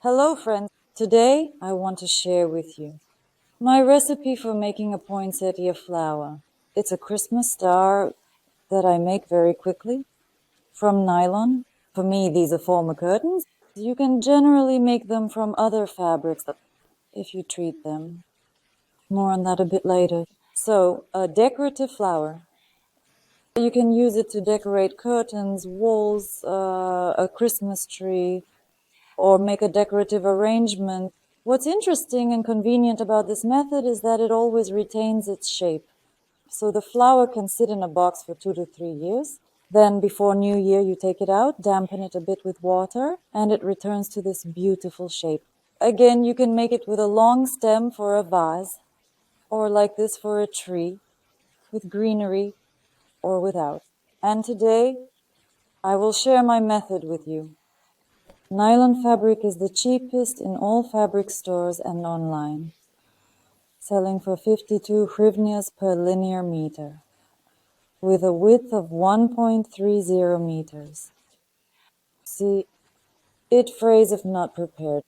Hello friends, today I want to share with you my recipe for making a poinsettia flower. It's a Christmas star that I make very quickly from nylon. For me, these are former curtains. You can generally make them from other fabrics if you treat them. More on that a bit later. So, a decorative flower. You can use it to decorate curtains, walls, a Christmas tree, or make a decorative arrangement. What's interesting and convenient about this method is that it always retains its shape. So the flower can sit in a box for 2 to 3 years. Then before New Year, you take it out, dampen it a bit with water, and it returns to this beautiful shape. Again, you can make it with a long stem for a vase, or like this for a tree, with greenery or without. And today, I will share my method with you. Nylon fabric is the cheapest in all fabric stores and online, selling for 52 hryvnias per linear meter, with a width of 1.30 meters. See, it frays if not prepared.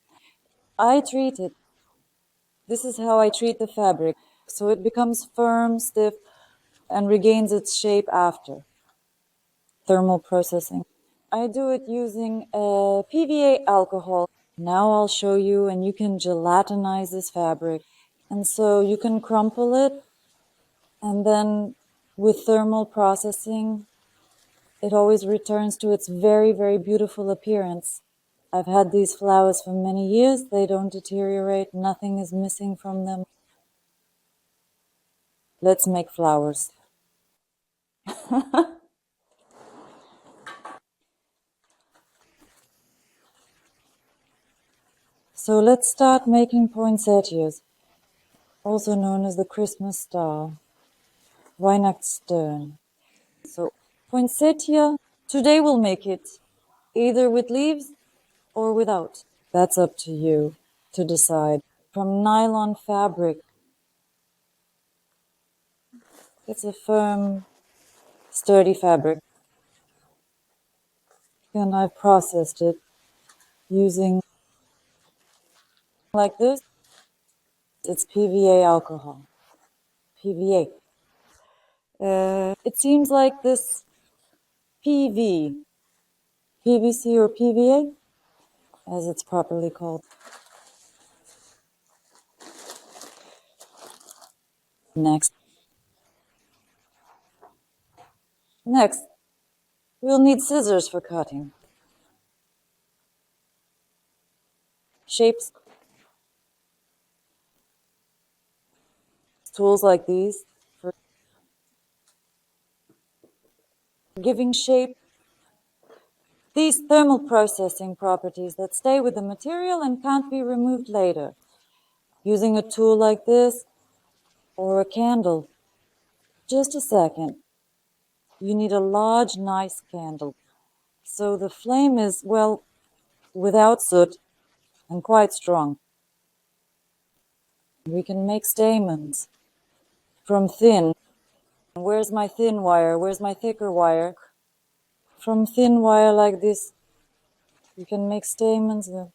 I treat it. This is how I treat the fabric, so it becomes firm, stiff, and regains its shape after thermal processing. I do it using PVA alcohol. Now I'll show you, and you can gelatinize this fabric. And so you can crumple it, and then with thermal processing, it always returns to its very, very beautiful appearance. I've had these flowers for many years. They don't deteriorate. Nothing is missing from them. Let's make flowers. So let's start making poinsettias, also known as the Christmas star, Weihnachtsstern. So poinsettia, today we'll make it either with leaves or without. That's up to you to decide. From nylon fabric. It's a firm, sturdy fabric. And I've processed it using like this. It's PVA alcohol. PVA. It seems like this PVC or PVA, as it's properly called. Next, we'll need scissors for cutting. Shapes. Tools like these for giving shape. These thermal processing properties that stay with the material and can't be removed later. Using a tool like this or a candle. Just a second. You need a large, nice candle. So the flame is, well, without soot and quite strong. We can make stamens from thin. Where's my thin wire? Where's my thicker wire? From thin wire like this, you can make stamens, and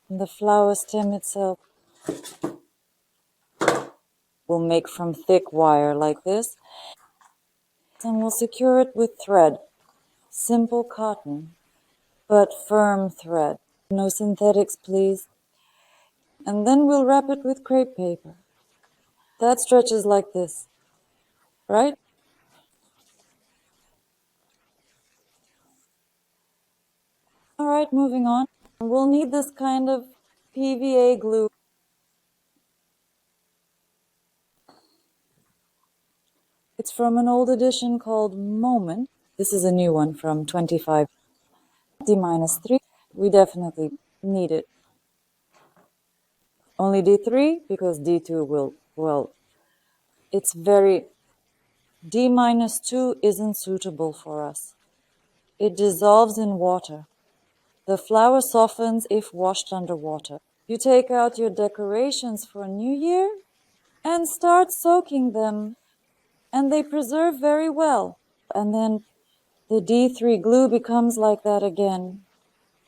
the flower stem itself we'll make from thick wire like this. And we'll secure it with thread. Simple cotton, but firm thread. No synthetics, please. And then we'll wrap it with crepe paper. That stretches like this, right? All right, moving on. We'll need this kind of PVA glue. It's from an old edition called Moment. This is a new one from 25. D-3. We definitely need it. Only D3 because D2 will, well, it's very... D-2 isn't suitable for us. It dissolves in water. The flower softens if washed under water. You take out your decorations for New Year and start soaking them, and they preserve very well. And then the D3 glue becomes like that again,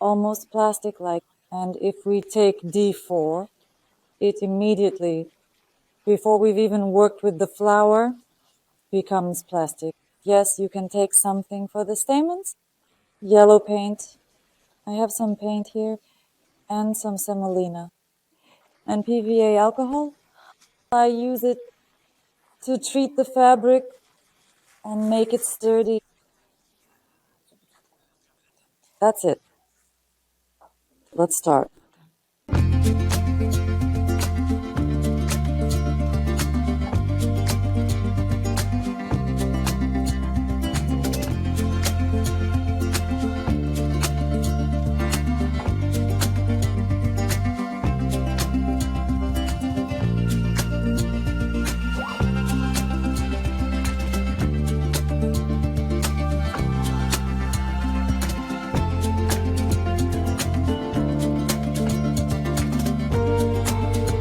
almost plastic-like, And if we take D4, it immediately, before we've even worked with the flower, becomes plastic. Yes, you can take something for the stamens. Yellow paint. I have some paint here. And some semolina. And PVA alcohol. I use it to treat the fabric and make it sturdy. That's it. Let's start.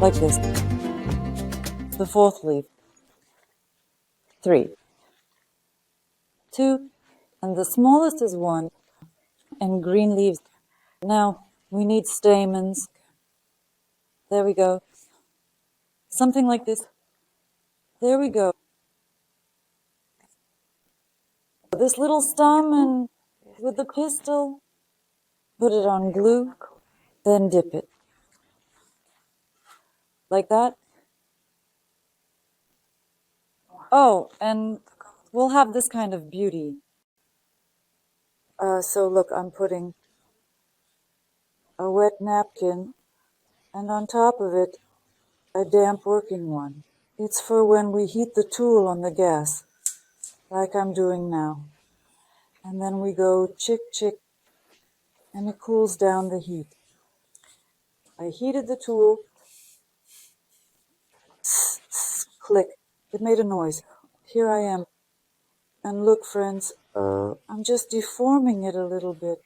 Like this. The fourth leaf. 3. 2. And the smallest is 1. And green leaves. Now we need stamens. There we go. Something like this. There we go. This little stem and with the pistil, put it on glue, then dip it. Like that. Oh, and we'll have this kind of beauty. So look, I'm putting a wet napkin, and on top of it, a damp working one. It's for when we heat the tool on the gas, like I'm doing now. And then we go chick, chick, and it cools down the heat. I heated the tool. Click. It made a noise. Here I am. And look, friends, I'm just deforming it a little bit.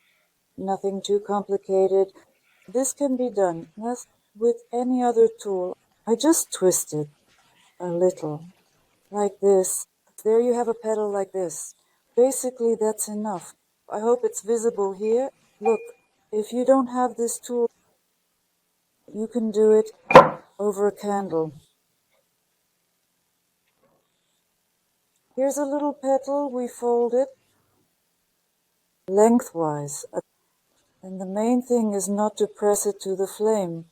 Nothing too complicated. This can be done with any other tool. I just twist it a little, like this. There you have a petal like this. Basically, that's enough. I hope it's visible here. Look, if you don't have this tool, you can do it over a candle. Here's a little petal. We fold it lengthwise. And the main thing is not to press it to the flame,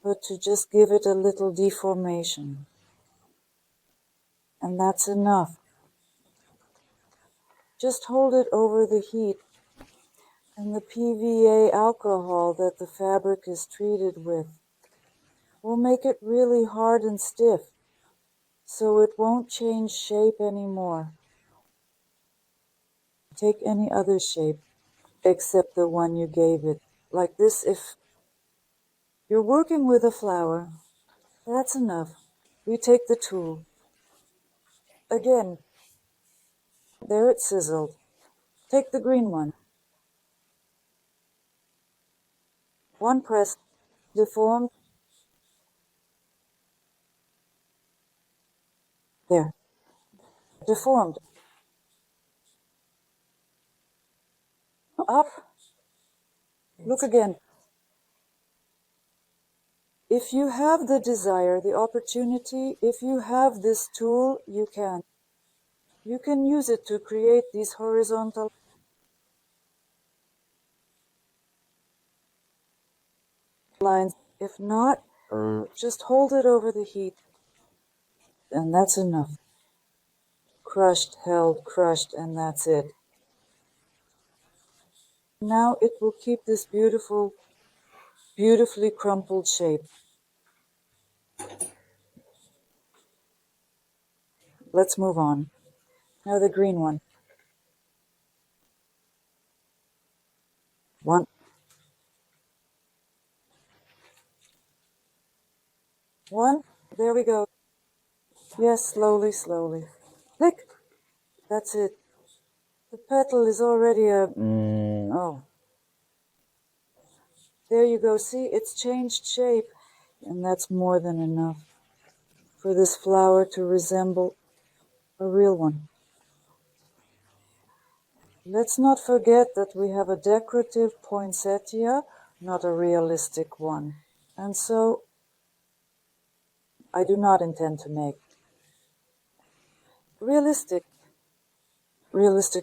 but to just give it a little deformation. And that's enough. Just hold it over the heat, and the PVA alcohol that the fabric is treated with will make it really hard and stiff, so it won't change shape anymore. Take any other shape except the one you gave it. Like this, if you're working with a flower, that's enough. We take the tool. Again, there it sizzled. Take the green one. One press, deformed. There. Deformed. Up. Look again. If you have the desire, the opportunity, if you have this tool, you can. You can use it to create these horizontal lines. If not, just hold it over the heat. And that's enough. Crushed, held, crushed, and that's it. Now it will keep this beautiful, beautifully crumpled shape. Let's move on. Now the green one. One. One. There we go. Yes, slowly, slowly. Click. That's it. The petal is already oh. There you go. See, it's changed shape. And that's more than enough for this flower to resemble a real one. Let's not forget that we have a decorative poinsettia not a realistic one. And so I do not intend to make realistic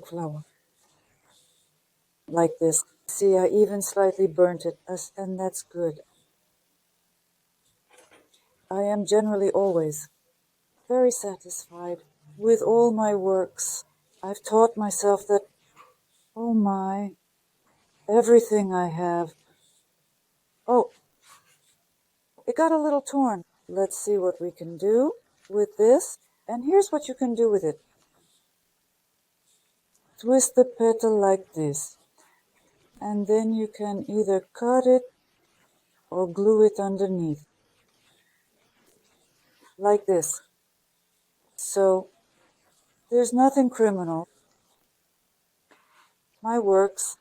flower like this. See, I even slightly burnt it, and that's good. I am generally always very satisfied with all my works. I've taught myself that, oh my, everything I have. Oh, it got a little torn. Let's see what we can do with this. And here's what you can do with it. Twist the petal like this. And then you can either cut it or glue it underneath. Like this. So, there's nothing criminal. My works,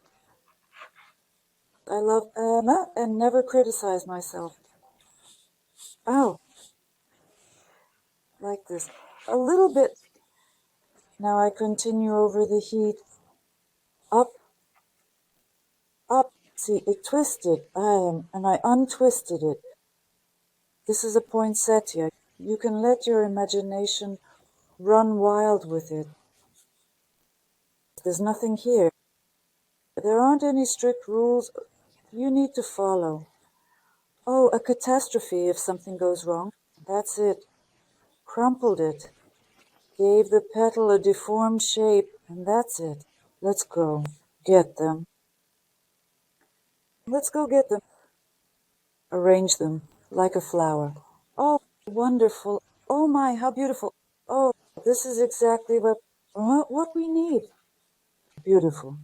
I love and never criticize myself. Oh, like this. A little bit. Now I continue over the heat. Up, up. See, it twisted. And I untwisted it. This is a poinsettia. You can let your imagination run wild with it. There's nothing here. There aren't any strict rules you need to follow. Oh, a catastrophe if something goes wrong. That's it. Crumpled it. Gave the petal a deformed shape, and that's it. Let's go get them. Let's go get them. Arrange them like a flower. Oh, wonderful. Oh my, how beautiful. Oh, this is exactly what we need. Beautiful.